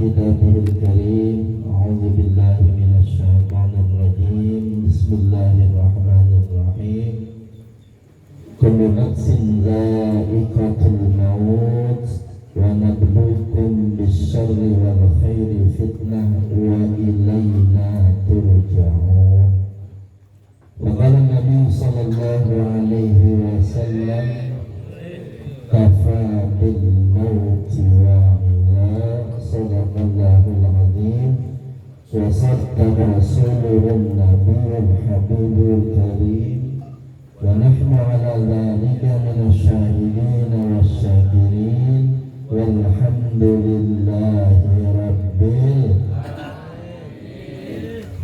كتابه الكريم. أعوذ بالله من الشيطان الرجيم. بسم الله الرحمن الرحيم. كل نفس ذائقة الموت ونبلوكم بالشر والخير فتنة وإلينا ترجعون. وقال النبي صلى الله عليه وسلم كفى بالموت واعظا. صدق الله العظيم وصدق رسوله النبي الحبيب الكريم. ونحن على ذلك من الشاهدين والشاكرين والحمد لله رب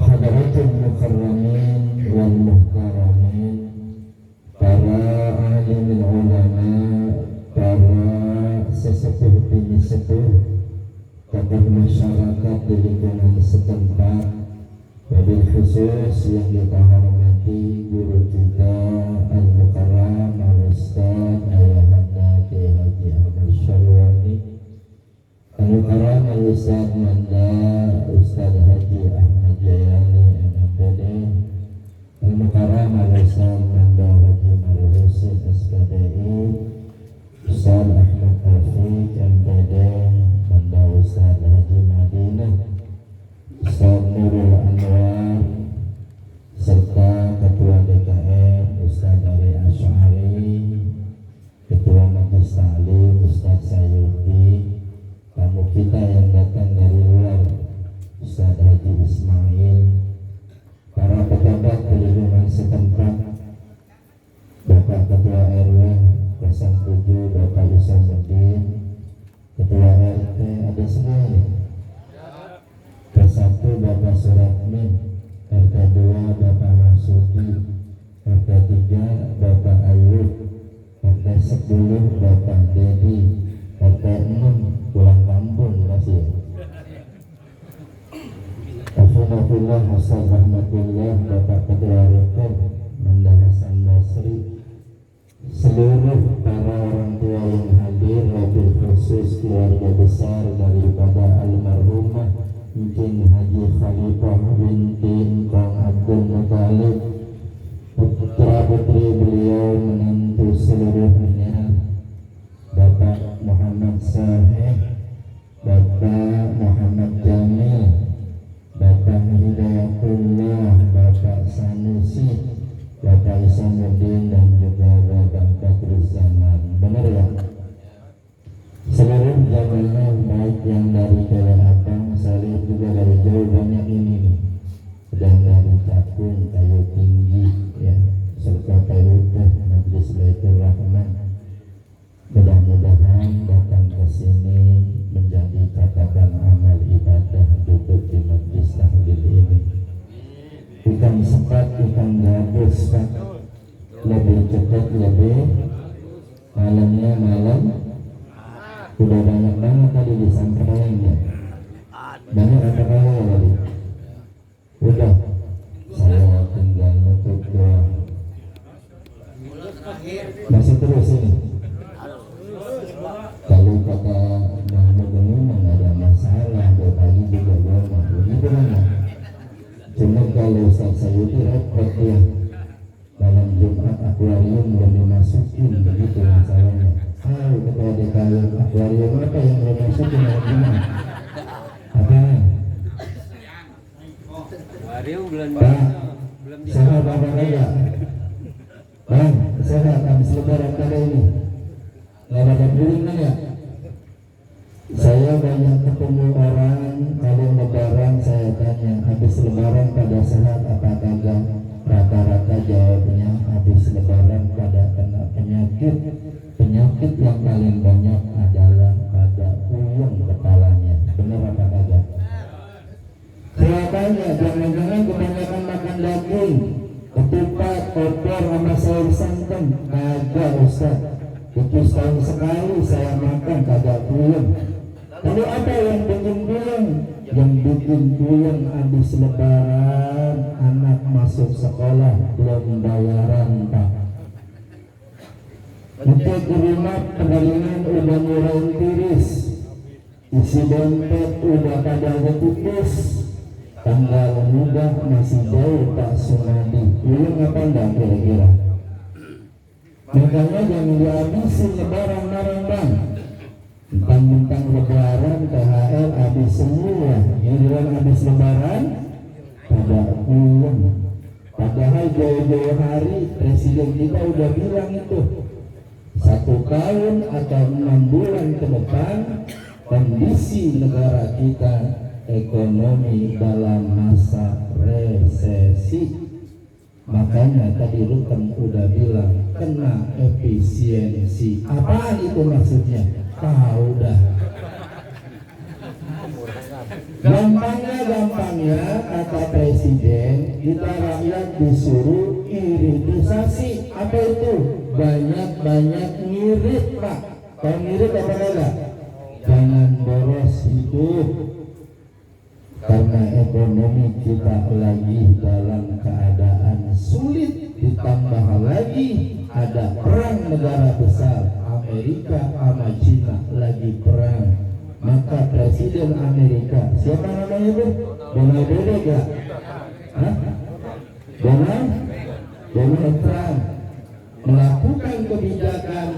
حضرات المكرمين والمحترمين, para alim ulama, para sesepuh bini sepuh, tokoh masyarakat di lingkungan setempat, wabil khusus yang kita hormati guru kita Al-Mukarram Al-Ustaz Ayahanda Kiai Haji Ahmad Syarwani, Al-Mukarram Al-Ustaz Manda Ustaz Haji Ahmad Jayani MPD, Al-Mukarram Al-Ustaz Manda Haji Marhusin SPDI, Ustaz Ahmad Taufik MPD Manda Ustaz Haji Madinah, Ustaz Nurul Anwar, serta Ketua DKM Ustaz Ari Asy'ari, Ketua Majelis Ta'lim Ustaz Sayuti, tamu kita yang datang dari luar Ustaz Haji Ismail, para pejabat di lingkungan setempat, Bapak Ketua RW 07 Bapak Isamuddin, Ketua RT, ada semua nih. Ke-1 Bapak Suratmin, RT2 Bapak Masudi, RT3 Bapak Ayub, RT10 Bapak Dedi, RT6 pulang kampung masih. Alhamdulillah Hasan Rahmatullah Bapak Ketua Rektor Manda Hasan Basri, seluruh para orang tua yang hadir, wabil khusus keluarga besar daripada almarhumah mungkin Haji Khalifah binti Kang Abdul Muthalib, putra putri beliau, menantu seluruhnya, Bapak Muhammad Sahih, Bapak Muhammad Jamil, Bapak Hidayatullah, Bapak Sanusi, Bapak Isamuddin, dan juga Bapak Badruz Zaman. Benar ya? Seluruh jamaah baik yang dari Jawa Abang, saya lihat juga dari jauh banyak ini nih, dan dari Cakung, Kayu Tinggi, ya, serta Kayu Uteh, Majelis Baitur Rahman. Mudah-mudahan datang ke sini menjadi catatan amal ibadah duduk di majelis tahlil ini. Bukan sempat, bukan gabus, Pak. Lebih cepat, lebih malamnya malam. Sudah banyak banget tadi disampaikan ya. Banyak apa kali ya tadi? Udah, saya tinggal nutup doa. Masih terus ini. Kalau kata Mahmud Muhammad ada masalah, buat pagi juga gua begitu mana. Cuma kalau Ustaz Sayuti repot ya. Malam Jumat akuarium belum dimasukin, begitu masalahnya. Ketua DKM akuarium apa yang belum masukin malam Jumat? Apa? Akuarium belum sehat apa enggak? Bang, sehat habis lebaran kali ini. Nggak ada bulan ya? Saya banyak ketemu orang kalau lebaran, saya tanya habis lebaran pada sehat apa kagak? Rata-rata jawabnya habis lebaran pada kena penyakit. Penyakit yang paling banyak adalah pada puyeng kepalanya. Benar apa kagak? Kelihatannya jangan-jangan kebanyakan makan daging, ketupat, opor, sama sayur santan. Kagak Ustaz, itu setahun sekali saya makan kagak puyeng. Lalu apa yang bikin puyeng? Yang bikin puyeng habis lebaran, anak masuk sekolah belum bayaran, Pak. Untuk di rumah pedagangan udah mulai tiris. isi dompet udah pada tipis, tanggal muda masih jauh Pak Sumadi. Belum apa enggak kira-kira? Makanya jangan dihabisin lebaran barang-barang. Mentang-mentang lebaran THR habis semua. Giliran habis lebaran pada uang. Padahal jauh-jauh hari presiden kita udah bilang itu 1 tahun atau 6 bulan ke depan kondisi negara kita ekonomi dalam masa resesi. Makanya tadi Rukun udah bilang kena efisiensi. Apaan itu maksudnya? Tahu dah. Gampangnya kata presiden, kita rakyat disuruh iritisasi. Apa itu? Banyak-banyak ngirit Pak. Kalau ngirit apa enggak? Jangan boros hidup. Karena ekonomi kita lagi dalam keadaan sulit, ditambah lagi ada perang negara besar Amerika sama Cina lagi perang. Maka presiden Amerika, siapa namanya itu? Donald Trump. Hah? Donald Trump melakukan kebijakan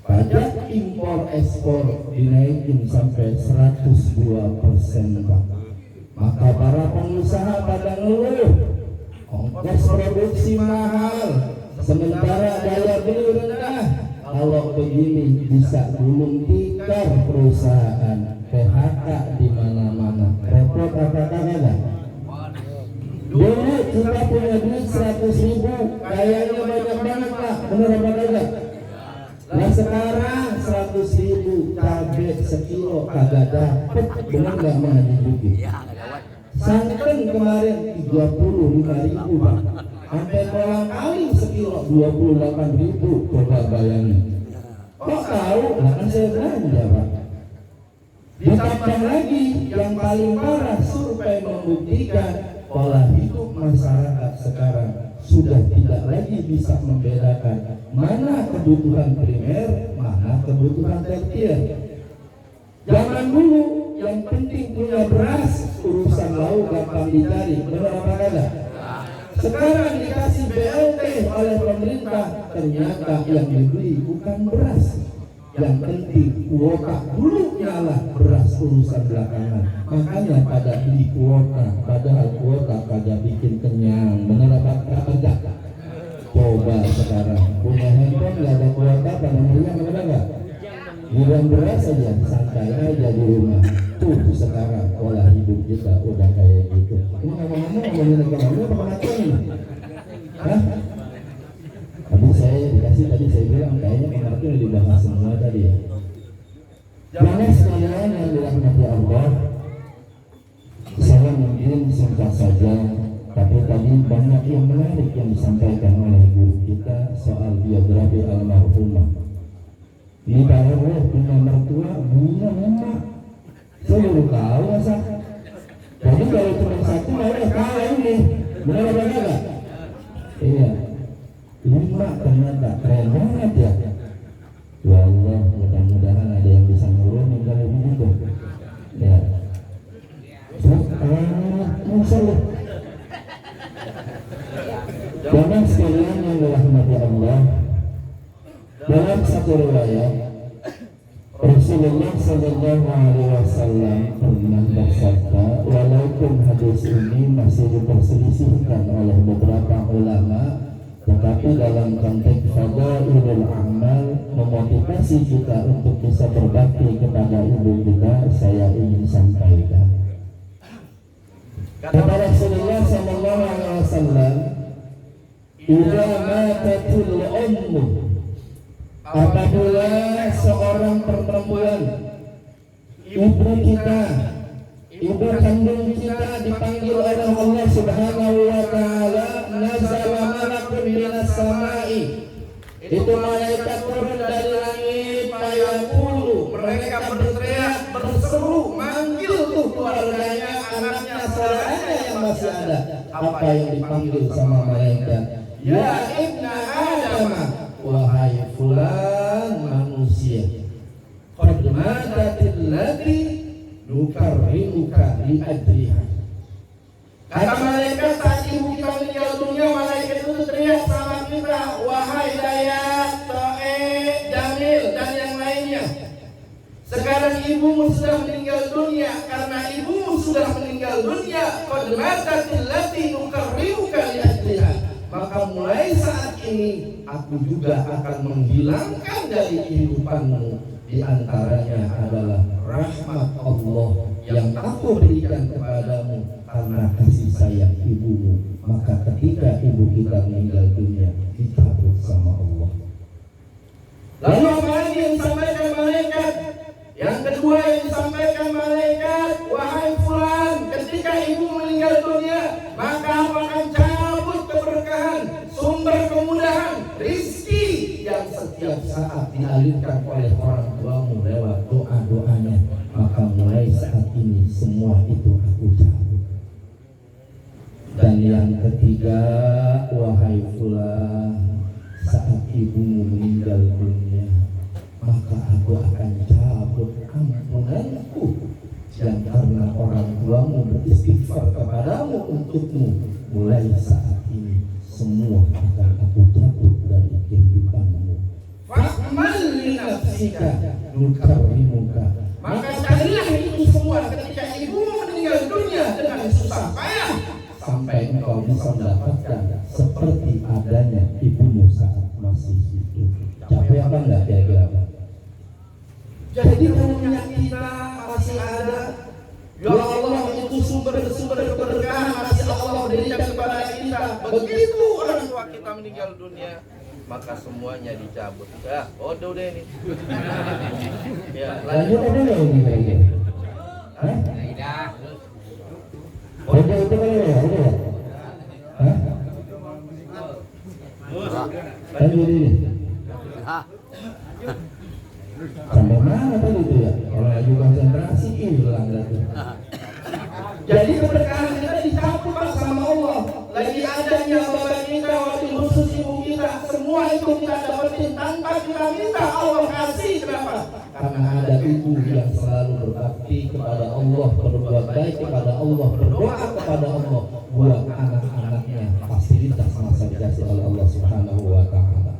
pajak impor ekspor dinaikin sampai 102%, Pak. Maka para pengusaha pada ngeluh, ongkos produksi mahal, sementara daya beli rendah. Kalau begini bisa gulung tikar perusahaan, PHK di mana-mana. Repot apa kagak? Dulu kita punya duit 100.000, kayaknya banyak banget Pak. Bener apa kagak? Nah sekarang 100.000 cabai sekilo kagak dapet. Bener nggak mengajuki? Santan kemarin 35.000 Pak. Sampai kolang kali sekilo 28.000. Coba bayangin. Kok tahu? Nah kan saya belanja Pak. Ditambah lagi yang paling parah, survei membuktikan pola hidup masyarakat sekarang sudah tidak lagi bisa membedakan mana kebutuhan primer, mana kebutuhan tersier. Zaman dulu yang penting punya beras, urusan lauk gampang dicari. Benar apa kagak? Sekarang dikasih BLT oleh pemerintah, ternyata yang dibeli bukan beras. Yang penting kuota, dulu nyala beras urusan belakangan. Makanya pada beli kuota, padahal kuota kagak bikin kenyang. Benar apa kagak? Coba sekarang punya handphone nggak ada kuota, pada meriang ada nggak? Giliran beras saja santai aja di rumah. Tuh sekarang pola hidup kita udah kayak gitu. Ini ngomong-ngomong ngomongin ekonomi apa kematian ini? Hah? Tapi saya dikasih tadi saya bilang kayaknya kemarin udah dibahas semua tadi ya. Jangan sekalian yang dirahmati Allah. Saya mungkin singkat saja, tapi tadi banyak yang menarik yang disampaikan oleh guru kita soal biografi almarhumah. Ini Pak RW punya mertua bunga emak. Saya baru tahu masa. Jadi kalau cuma satu udah tahu ini. Benar apa enggak? Iya. 5 ternyata keren banget ya. Ya Allah, mudah-mudahan ada yang bisa nurunin kalau begitu. Ya. Masalah. Jangan sekalian yang dirahmati Allah. Dalam satu riwayat Rasulullah Sallallahu Alaihi Wasallam pernah bersabda, walaupun hadis ini masih diperselisihkan oleh beberapa ulama, tetapi dalam konteks fadailul amal, memotivasi kita untuk bisa berbakti kepada ibu kita, saya ingin sampaikan. Kata Rasulullah Sallallahu Alaihi Wasallam, "Idza matatil ummu", apabila seorang perempuan, ibu kita, ibu kandung kita dipanggil oleh Allah Subhanahu wa taala, nazala malakun minas samai. Itu malaikat turun dari langit, fayaqulu, mereka berteriak, berseru, manggil tuh keluarganya, anaknya, saudaranya yang masih ada. Apa yang dipanggil sama malaikat? Ya ibna Adam, wahai fulan manusia, qad matatil ladzi nukarrimuka li ajriha. Kata malaikat saat ibu kita meninggal dunia, malaikat itu teriak sama kita, wahai Dayat, Toe, Jamil, dan yang lainnya. Sekarang ibumu sudah meninggal dunia. Karena ibumu sudah meninggal dunia, qad matatil lati nukarrimuka li ajriha. Maka mulai saat ini aku juga akan menghilangkan dari kehidupanmu. Di antaranya adalah rahmat Allah yang aku berikan kepadamu karena kasih sayang ibumu. Maka ketika ibu kita meninggal dunia, dicabut sama Allah. Lalu apa lagi yang disampaikan malaikat? Yang kedua yang disampaikan malaikat, wahai fulan, ketika ibu meninggal dunia, maka aku akan cabut keberkahan, sumber kemudahan, rizki yang setiap saat dialirkan oleh orang tuamu lewat doa-doanya. Maka mulai saat ini semua itu aku cabut. Dan yang ketiga, wahai fulan, saat ibumu meninggal dunia, maka aku akan cabut ampunanku yang karena orang tuamu beristighfar kepadamu untukmu. Mulai saat ini semua akan aku cabut dari kehidupanmu. Fa'mal li nafsika nukarrimuka. Maka carilah itu semua ketika ibumu meninggal dunia dengan susah payah, sampai engkau bisa mendapatkan seperti adanya ibumu saat masih hidup. Capek apa enggak kira-kira? Jadi kalau minyak kita masih ada, ya Allah, itu sumber-sumber keberkahan masih Allah berikan kepada kita. Begitu orang tua kita meninggal dunia, maka semuanya dicabut. Ya, udah ini. Ya, lanjut dulu ini lagi. Hah? Tidak. Udah itu kan ya, udah. Hah? Lanjut ini. Sampai mana tadi itu ya? Kalau lagi konsentrasi hilang lagi. Jadi keberkahan kita dicabut sama Allah. Lagi adanya bapak kita, waktu khusus ibu kita, semua itu kita dapetin tanpa kita minta, Allah kasih. Kenapa? Karena ada ibu yang selalu berbakti kepada Allah, berbuat baik kepada Allah, berdoa kepada Allah buat anak-anaknya. Fasilitas masa dikasih oleh Allah Subhanahu wa Ta'ala.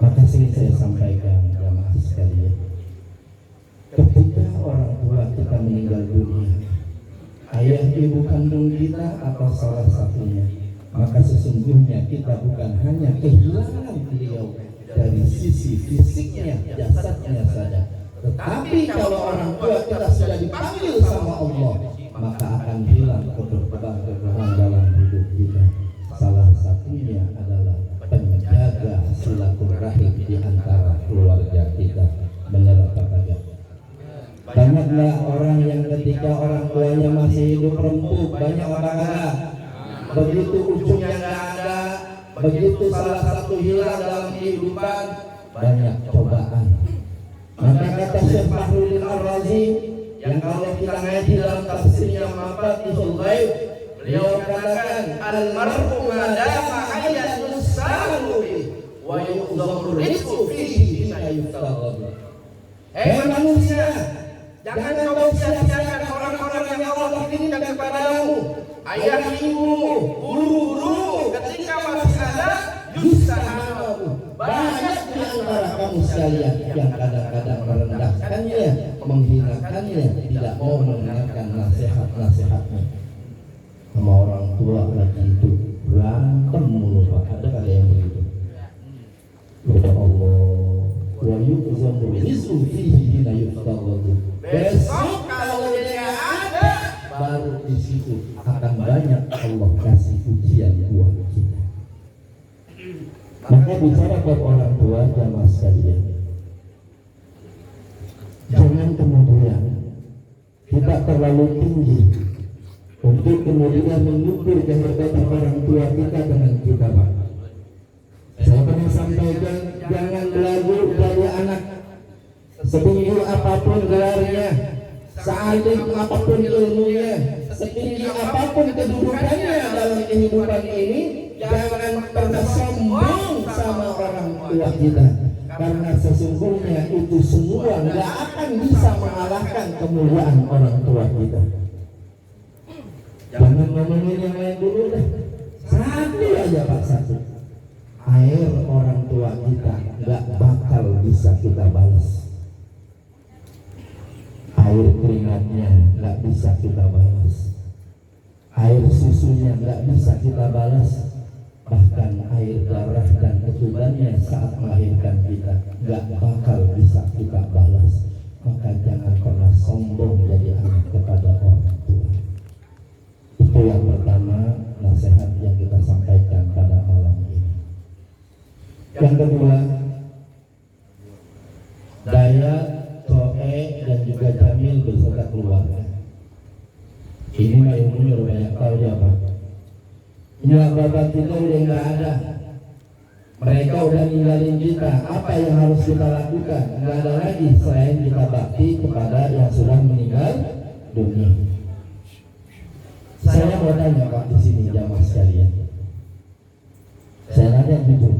Maka sering saya sampaikan jamaah sekalian, ketika orang tua kita meninggal dunia, ayah ibu kandung kita atau salah satunya, maka sesungguhnya kita bukan hanya kehilangan beliau dari sisi fisiknya, jasadnya saja, tetapi kalau orang tua kita sudah dipanggil sama Allah, maka akan hilang keberkahan dalam hidup kita. Salah satunya adalah penjaga silaturahim di antara keluarga kita. Benar apa kagak? Banyaklah orang yang ketika orang tuanya masih hidup rempuk, banyak apa kagak? Begitu ujungnya nggak ada, begitu salah satu hilang dalam kehidupan, banyak cobaan. Maka kata Syekh Fahrudin Ar-Razi, yang kalau kita ngaji dalam tafsirnya Mafatihul Ghaib, beliau katakan al-mar'u ma dama hayyan yusalu wa yuqdamu rizqu fihi hina yuqdamu. Hei manusia, jangan kau sia-siakan orang-orang yang Allah kirimkan kepadamu, ayah ibumu, guru-gurumu, ketika masih ada yusalu. Banyak di antara kamu sekalian yang kadang-kadang merendahkannya, menghinakannya, tidak mau mendengarkan nasihat-nasihatnya. Sama orang tua lagi itu berantem mulu, Pak. Ada kali yang begitu. Kata Allah, wa yuqzamu rizqu fihi hina yuqtaru. Besok kalau dia ada, baru di situ akan banyak Allah kasih ujian buat kita. Maka bicara buat orang tua jamaah sekalian, jangan kemudian kita terlalu tinggi untuk kemudian mengukur kehebatan orang tua kita dengan kita, Pak. Saya pernah sampaikan, jangan belagu dari anak setinggi apapun gelarnya, sealim apapun ilmunya, setinggi apapun kedudukannya dalam kehidupan ini, jangan pernah sombong sama orang tua kita. karena sesungguhnya itu semua nggak akan bisa mengalahkan kemuliaan orang tua kita. Jangan ngomongin yang lain dulu deh. Satu aja Pak, satu. Air orang tua kita nggak bakal bisa kita balas. Air keringatnya nggak bisa kita balas. Air susunya nggak bisa kita balas. Bahkan air darah dan ketubannya saat melahirkan kita nggak bakal bisa kita balas. Maka jangan pernah sombong jadi anak kepada orang tua. Itu yang pertama, nasihat yang kita sampaikan pada malam ini. Yang kedua, Daya, Toe, dan juga Jamil beserta keluarga. Ini mah ilmunya udah banyak tahu ya Pak. Ya bapak kita udah nggak ada, mereka udah ninggalin kita. Apa yang harus kita lakukan? Nggak ada lagi selain kita bakti kepada yang sudah meninggal dunia. Saya mau tanya Pak di sini jamaah sekalian. Saya nanya jujur,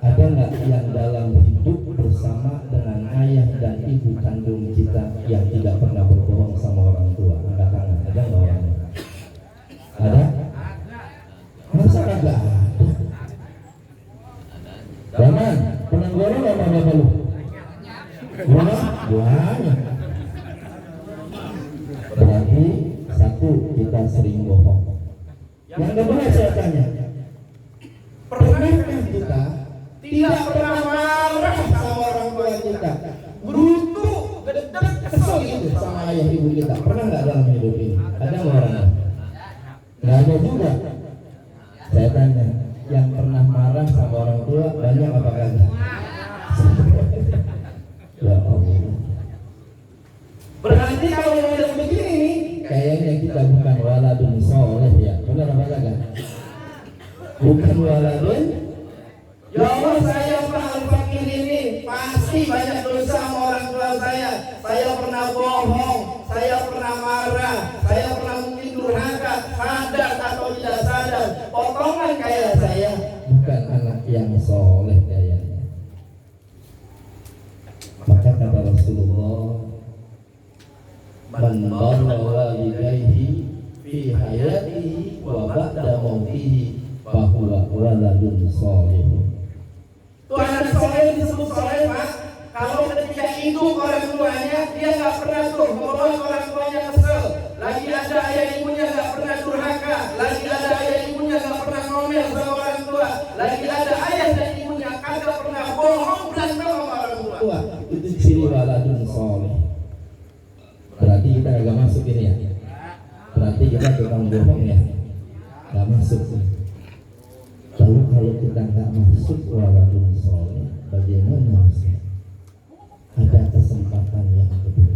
ada nggak yang dalam hidup bersama dengan ayah dan ibu kandung kita yang tidak pernah berbohong sama orang tua? Angkat tangan, ada nggak orangnya? Ada? Masa kagak ada? Zaman, pernah gorong apa bapak lu? Gorong? Banyak. Berarti satu, kita sering bohong. Yang kedua saya tanya, pernahkah kita tidak pernah marah sama orang tua kita? Brutu, gedek, kesel gitu sama ayah ibu kita? Pernah nggak dalam hidup ini? Ada nggak orangnya? Nggak ada juga. Saya tanya, yang pernah marah sama orang tua banyak apa kagak? Ya Allah. Berarti kalau yang ada begini nih, kayaknya kita bukan waladun soleh ya. Benar apa kagak? Bukan waladun. Ya Allah, saya Pak Al-Fakir ini pasti banyak dosa sama orang tua saya. Saya pernah bohong, saya pernah marah, saya pernah mungkin durhaka, sadar atau tidak sadar. Potongan kayak saya bukan anak yang soleh kayaknya. Maka kata Rasulullah, man barra walidayhi fi hayatihi wa ba'da mautihi fahuwa waladun soleh. Tuh anak soleh disebut soleh Pak. Kalau ketika hidup orang tuanya, dia nggak pernah tuh membuat orang tuanya kesel. Lagi ada ayah ibunya nggak pernah durhaka. Lagi ada ayah ibunya nggak pernah ngomel sama orang tua. Lagi ada ayah dan ibunya kagak pernah bohong berantem sama orang tua. Itu ciri waladun soleh. Berarti kita agak masuk ini ya. Berarti kita tukang bohong ya. Gak masuk. Lalu kalau kita nggak masuk waladun soleh, bagaimana sih? Ada kesempatan yang kedua.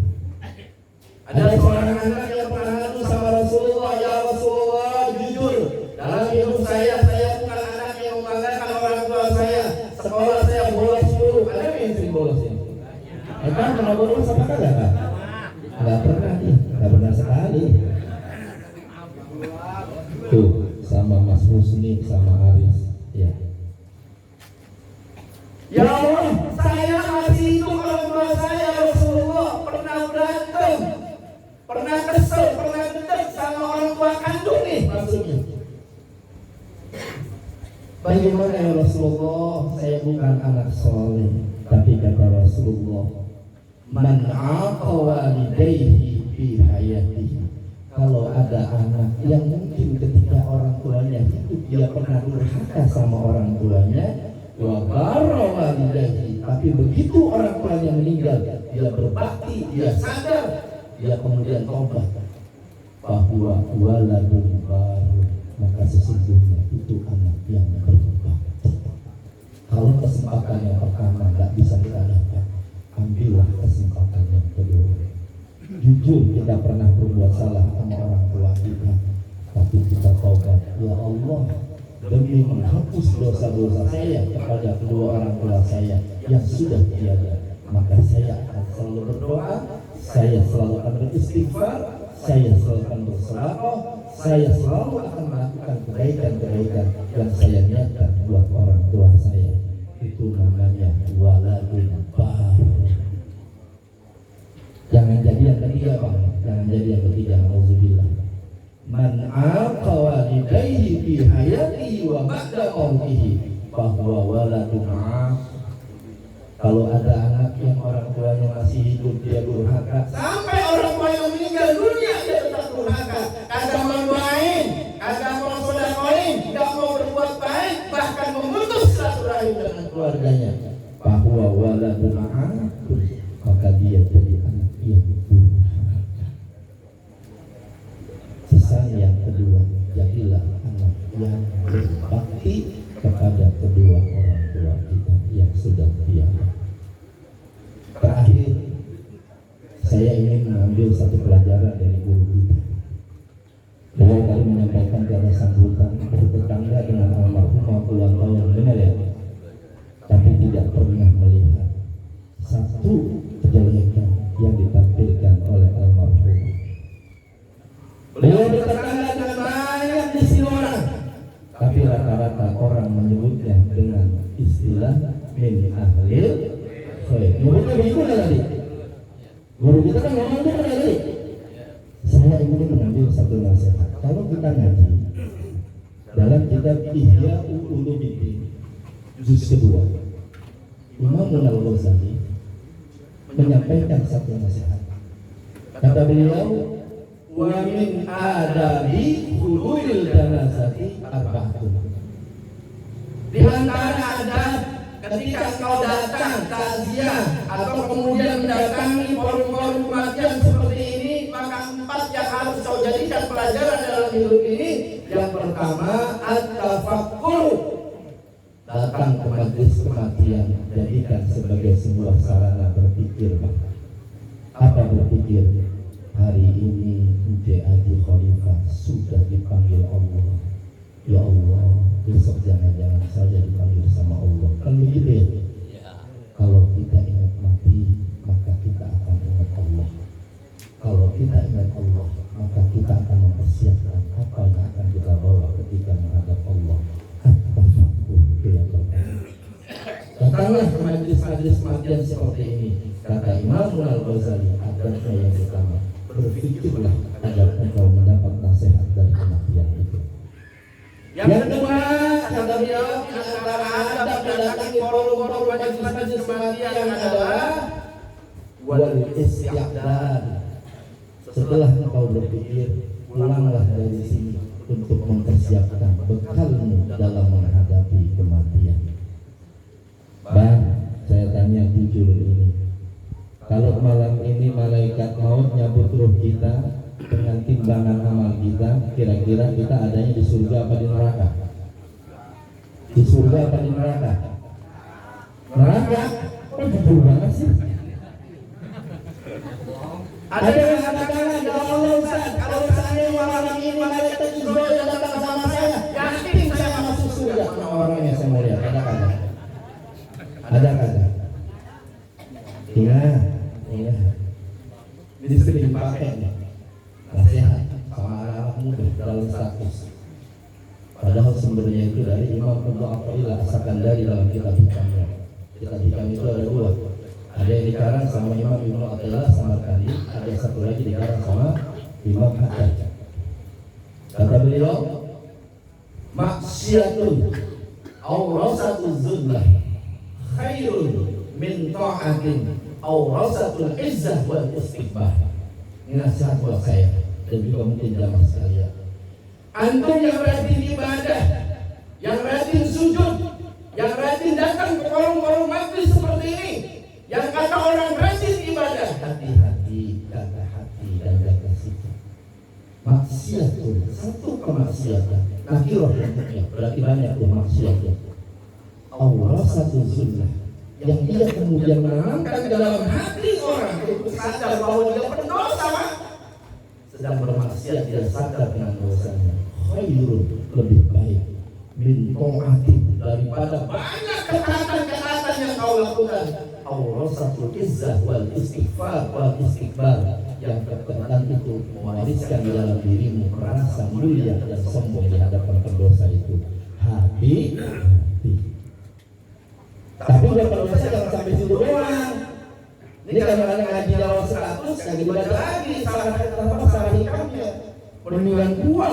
Ada seorang anak yang pernah ngadu sama Rasulullah, ya Rasulullah, jujur dalam hidup saya bukan anak yang membanggakan orang tua saya. Sekolah saya bolos dulu. Ada yang sering bolos ya? Kan pernah bolos apa kagak Kak? Nggak pernah nih, nggak pernah sekali. Tuh sama Mas Husni sama Aris ya. Ya Allah, saya masih hidup orang tua saya Rasulullah pernah berantem, pernah kesel, pernah gedek sama orang tua kandung nih maksudnya. Bagaimana ya Rasulullah, saya bukan anak soleh. Tapi kata Rasulullah, man aqa walidayhi fi hayatihi. Kalau ada anak yang mungkin ketika orang tuanya hidup dia pernah durhaka sama orang tuanya, wa barra walidayhi, tapi begitu orang tuanya meninggal dia berbakti, dia sadar, dia kemudian tobat, bahwa waladun baru, maka sesungguhnya itu anak yang berbakti. Kalau kesempatan yang pertama nggak bisa kita dapat, ambillah kesempatan yang kedua. Jujur kita pernah berbuat salah sama orang tua kita, tapi kita taubat. Ya Allah, demi menghapus dosa-dosa saya kepada kedua orang tua saya yang sudah tiada, maka saya akan selalu berdoa, saya selalu akan beristighfar, saya selalu akan bersedekah, saya selalu akan melakukan kebaikan-kebaikan yang saya niatkan buat orang tua saya. itu namanya waladun bar. Jangan jadi yang ketiga Bang, jangan jadi yang ketiga. Auzubillah. Man aqa walidayhi fi hayatihi wa ba'da mautihi fahuwa waladun aq. Kalau ada anak yang orang tuanya masih hidup dia durhaka, sampai orang tuanya meninggal dunia dia tetap durhaka. Kagak mau doain, kagak mau sedekahin, enggak mau berbuat baik, bahkan memutus silaturahim dengan keluarganya. Fahuwa waladun aq, maka dia jadi anak yang durhaka. Sisa yang kedua, jadilah anak yang berbakti kepada kedua orang tua kita yang sudah tiada. Terakhir, saya ingin mengambil satu pelajaran dari guru kita. Beliau tadi menyampaikan tiada sambutan bertetangga dengan almarhumah ulang tahun, benar ya? Tapi tidak pernah melihat satu kejelekan yang ditampilkan oleh almarhum. Beliau bertetangga dengan banyak di sini orang, tapi rata-rata orang menyebutnya dengan istilah min ahlil khair. Nyebutnya begitu tadi. Guru kita kan ngomong itu tadi. Saya ingin mengambil satu nasihat. Kalau kita ngaji dalam kitab Ihya Ulumuddin juz kedua, Imam Al-Ghazali menyampaikan satu nasihat. Kata beliau, wa min adabi huduril janazati arba'atun. Di antara adab ketika kau datang takziah atau kemudian mendatangi forum-forum kematian seperti ini, maka 4 yang harus kau jadikan pelajaran dalam hidup ini. Yang pertama, at-tafakkur. Datang ke majelis kematian jadikan sebagai sebuah sarana berpikir. Apa berpikir? Hari ini J. Haji Khalifah sudah dipanggil Allah. Ya Allah, besok jangan-jangan saja dipanggil sama Allah. Kan begitu ya? Kalau kita ingat mati, maka kita akan ingat Allah. Kalau kita ingat Allah, maka kita akan mempersiapkan apa yang akan kita bawa ketika menghadap Allah. Datanglah ke majelis-majelis kematian seperti ini. Kata Imam Al-Ghazali, adabnya yang pertama, berpikirlah agar engkau mendapat nasihat dari kematian itu. Yang kedua, kata beliau, di antara adab mendatangi forum-forum majelis kematian adalah wal isti'dad. Setelah engkau berpikir, pulanglah dari sini untuk mempersiapkan bekalmu dalam menghadapi kematian. Bang, saya tanya jujur ini, kalau malam ini malaikat maut nyabut ruh kita dengan timbangan amal kita, kira-kira kita adanya di surga apa di neraka? Di surga apa di neraka? Neraka? Oh, jujur banget sih. Ada yang katakan, ya Allah Ustaz, kalau seandainya malam ini malaikat Israel yang datang sama saya, yakin saya masuk surga. Mana orangnya saya mau lihat, ada kata. Iya. Ini sering dipakai nih. Nasihat sama anak muda dalam status. Padahal sumbernya itu dari Imam Ibnu Athaillah As-Sakandari dalam kitab hikamnya. Kitab hikam itu ada 2. Ada yang dikarang sama Imam Ibnu Athaillah Samarkandi, ada satu lagi dikarang sama Imam Haddad. Kata beliau, maksiatun awrasatul zullah khairun min ta'atin awrasatul izzah wal istikbar. Ini nasihat buat saya dan juga mungkin jamaah sekalian. Antum yang rajin ibadah, yang rajin sujud, yang rajin datang ke forum-forum majelis seperti ini, yang kata orang rajin ibadah, hati-hati, jaga hati dan jaga sikap. Maksiat itu satu kemaksiatan. Nakirah bentuknya, berarti banyak tuh maksiatnya. Allah satu sunnah yang dia kemudian menanamkan dalam hati orang untuk sadar bahwa dia berdosa, sedang bermaksiat, dia sadar dengan dosanya. Khairun, lebih baik min ta'atin, daripada banyak ketaatan-ketaatan yang kau lakukan. Allah satu izzah wal istighfar wal istikbar, yang ketaatan itu mewariskan di dalam dirimu merasa mulia dan sombong di hadapan pendosa itu. Hati-hati. Tapi buat pendosa jangan sampai situ doang. Ini kadang-kadang ngaji awal 100 yang dibaca lagi salah hikamnya. Mendingan gua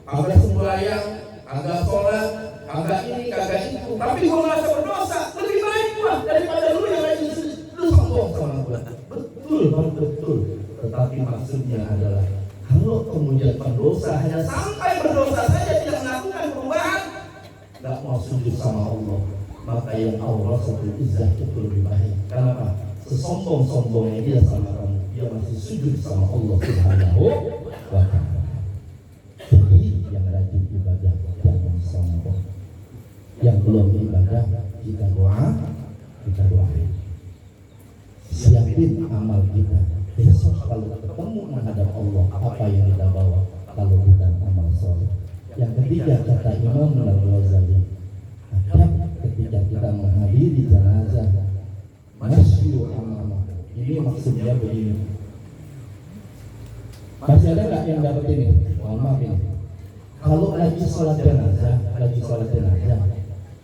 kagak sembahyang, kagak sholat, kagak ini, kagak itu. Tapi gua merasa berdosa, lebih baik gua daripada lu yang lagi lu sombong sama gua. Betul. Tetapi maksudnya adalah kalau kemudian pendosa hanya sampai berdosa saja tidak melakukan perubahan, nggak mau sujud sama Allah, maka yang Allah Rabbul Izzah itu lebih baik. Kenapa? Sesombong-sombongnya dia sama kamu, dia masih sujud sama Allah Subhanahu wa Ta'ala. Jadi yang rajin ibadah jangan sombong. Yang belum ibadah kita doa. Siapin amal kita. Besok kalau ketemu menghadap Allah, apa yang kita bawa kalau bukan amal soleh. Yang ketiga kata Imam Al-Ghazali, ketika kita menghadiri jenazah, masyu amamah. Ini maksudnya begini. Masih ada nggak yang dapat ini? Mohon maaf ini. Kalau lagi sholat jenazah,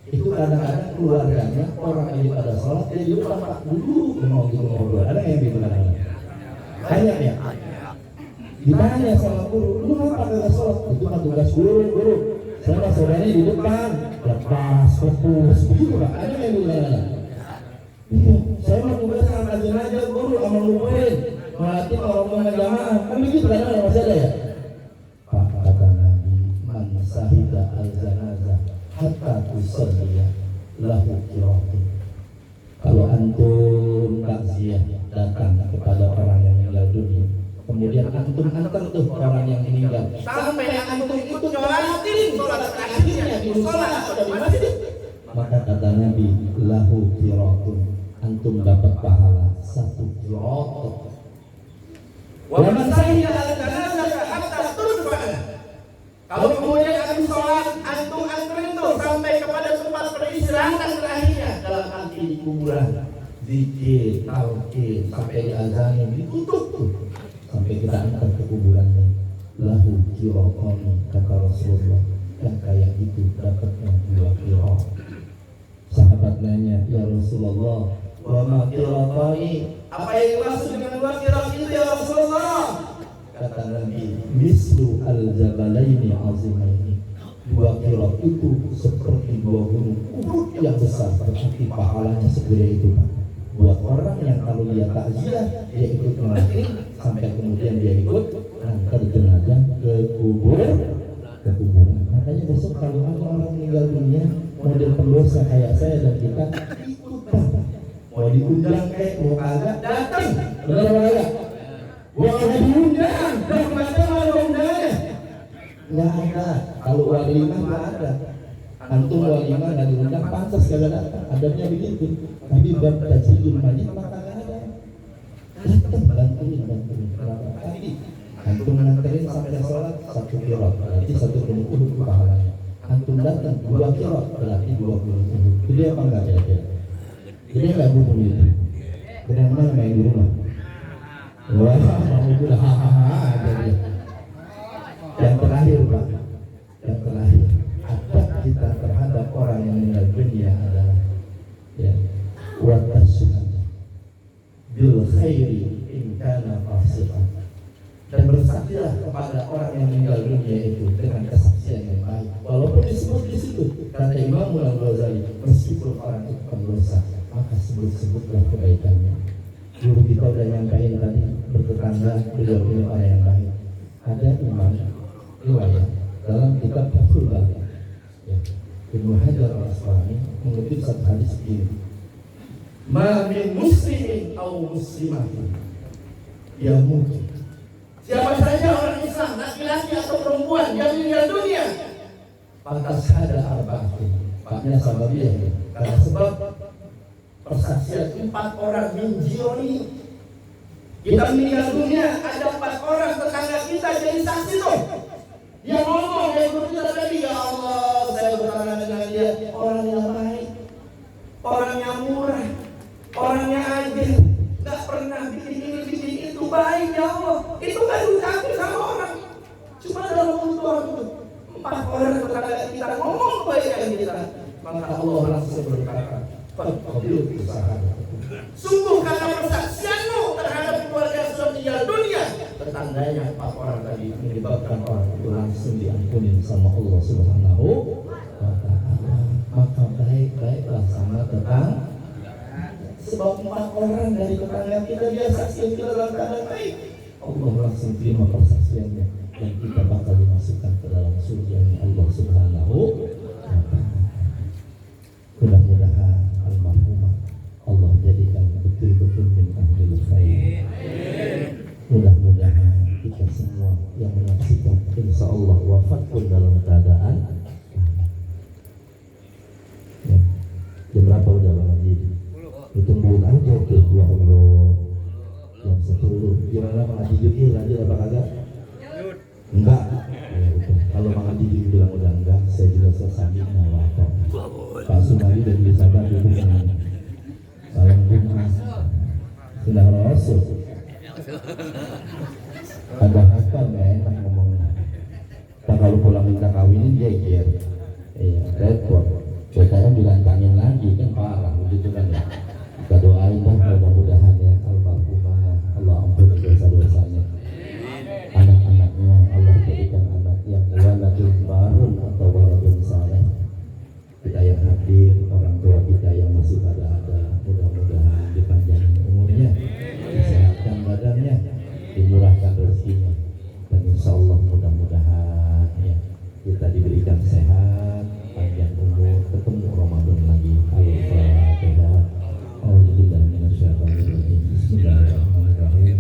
itu kadang-kadang keluarganya orang ini pada sholat dia di depan Pak dulu mau ngobrol. Ada yang gitu kadang-kadang. Banyak ya. Ditanya sama guru, lu ngapa kagak sholat? Itu kan tugas guru. Sama saudaranya di depan, lepas, fokus, begitu Pak. Ada yang gitu kadang-kadang. Iya, saya mau tugas sama rajin aja guru, sama ngumpulin melatih orang jamaah. Kan begitu kadang-kadang masih ada ya. Pak kata Nabi, man sahida al-janazah hatta tusalliya lahu qiraatun. Kalau antum takziah datang kepada orang yang meninggal dunia, kemudian antum antar tuh orang yang meninggal sampai antum itu nyolatin sholat terakhirnya di musola atau di masjid, maka kata Nabi lahu qiraatun, antum dapat pahala 1 qiraat. Wa man sahida al-janazah hatta tudfana. Kalau kemudian antum sholat, antum anterin tuh sampai kepada tempat peristirahatan terakhirnya dalam arti di kuburan, zikir, talqin, sampai diazanin, ditutup tuh sampai kita angkat ke kuburannya. Lahu qiraatun, kata Rasulullah, yang kayak itu dapatnya 2 qiraat. Sahabat nanya, ya Rasulullah, wa ma qiraatani? Apa yang dimaksud dengan 2 qiraat itu ya Rasulullah? Kata Nabi, mislu al-jabalaini azimaini. 2 qiraat itu seperti 2 gunung Uhud yang besar, berarti pahalanya segede itu Pak. Buat orang yang kalau dia takziah, dia ikut melatih sampai kemudian dia ikut antar jenazah ke kuburan. Makanya besok kalau ada orang meninggal dunia, model pendosa kayak saya dan kita ikut Pak. Mau diundang kayak mau kagak datang. Benar apa kagak? Gua ada diundang, dan macam ada undangannya. Nggak ada. Kalau walimah nggak ada. Antum walimah nggak diundang, pantas kagak datang. Adabnya begitu. Tapi bab tajilul mayit maka nggak ada. Datang bantuin. Tapi antum nganterin sampai sholat 1 qiraat, berarti 1 gunung Uhud pahalanya. Antum datang 2 qiraat, berarti 2 gunung Uhud. Jadi apa nggak kira-kira? Jadi nggak gunung itu. Benar-benar main di rumah. Wah, mau bilang hahaha aja dia. Yang terakhir Pak, adab kita terhadap orang yang meninggal dunia adalah ya, watasbih bil khairi in kana fasiqan. Dan bersaksilah kepada orang yang meninggal dunia itu dengan kesaksian yang baik. Walaupun disebut di situ, kata Imam Al-Ghazali, meskipun orang itu pendosa, maka sebutlah kebaikannya. Guru kita udah nyampaikan tadi, bertetangga beliau ini orang yang baik. Ada imam riwayat dalam kitab Fathul Bari, Ibnu Hajar Al-Asqalani mengutip satu hadis begini, ma min muslimin aw muslimatin yamut. Siapa saja orang Islam, laki-laki atau perempuan yang meninggal dunia, pantas ada arba'atin. Paknya sababiyah, karena sebab persaksian 4 orang minjioni. Kita meninggal dunia, ada 4 orang tetangga kita jadi saksi tuh. Dia ngomong kayak kita tadi, ya Allah, saya bertanya dengan dia, orang yang baik, orang yang murah, orangnya adil, nggak pernah bikin ini bikin itu, baik ya Allah. Itu kan diucapin sama orang. Cuma dalam mulut orang itu 4 orang tetangga kita ngomong kebaikan kita, maka Allah langsung berkata, Faqbil usaha. Sungguh karena persaksianmu terhadap keluarga sudah meninggal dunia, tetangga yang 4 orang tadi menyebabkan orang itu langsung diampuni sama Allah Subhanahu wa Ta'ala. Maka baik-baiklah sama tetangga. Sebab 4 orang dari tetangga kita dia saksi kita dalam keadaan baik, Allah langsung terima persaksiannya dan kita bakal dimasukkan ke dalam surga Allah Subhanahu wa Ta'ala. Mudah-mudahan almarhumah Allah jadikan betul-betul min ahlil khair. Mudah-mudahan kita semua yang menyaksikan insya Allah wafat pun dalam keadaan ya. Jam berapa udah Bang Haji? Ditungguin aja tuh, ya Allah. Jam 10. Gimana Bang Haji Jukir? Lanjut apa kagak? Enggak. Ya, kalau Bang Haji Jukir bilang udah enggak, saya juga selesai apa. Pak Sumali dan bisa bantu dengan salam Jumat sudah rasul. Ada hakal nggak enak ngomongnya. Kita kalau pulang minta kawinin jejer, iya repot. Kita dilantangin lagi kan parah begitu kan ya. Kita doain kan mudah-mudahan ya almarhumah Allah ampuni dosa-dosanya. Anak-anaknya Allah berikan anak yang waladun barun atau waladun saleh. Kita yang hadir, orang tua kita yang masih pada ada, mudah-mudahan dipanjangkan umurnya, disehatkan badannya, dimurahkan rezekinya, dan insya Allah mudah-mudahan ya kita diberikan sehat, panjang umur, ketemu Ramadan lagi. Al-Fatihah. Alhamdulillah minasyaitonirrajim. Bismillahirrahmanirrahim.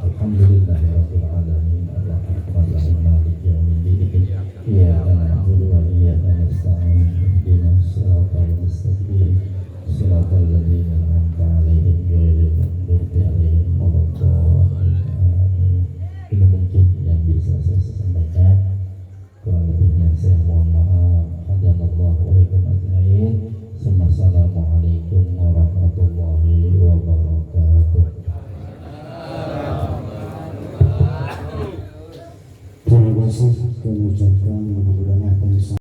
Alhamdulillahirabbil alamin. Arrahmanir rahim. Maliki yaumiddin. Iyyaka na'budu wa iyyaka nasta'in. Ihdinas siratal mustaqim. Siratal ladzina an'amta 'alaihim ghairil maghdubi 'alaihim waladdallin. Amin. Ini mungkin yang bisa saya sampaikan. Kurang lebihnya saya mohon maaf. Hadanallahu wa iyyakum ajmain. Assalamualaikum warahmatullahi wabarakatuh. Terima kasih kami ucapkan mudah-mudahan apa yang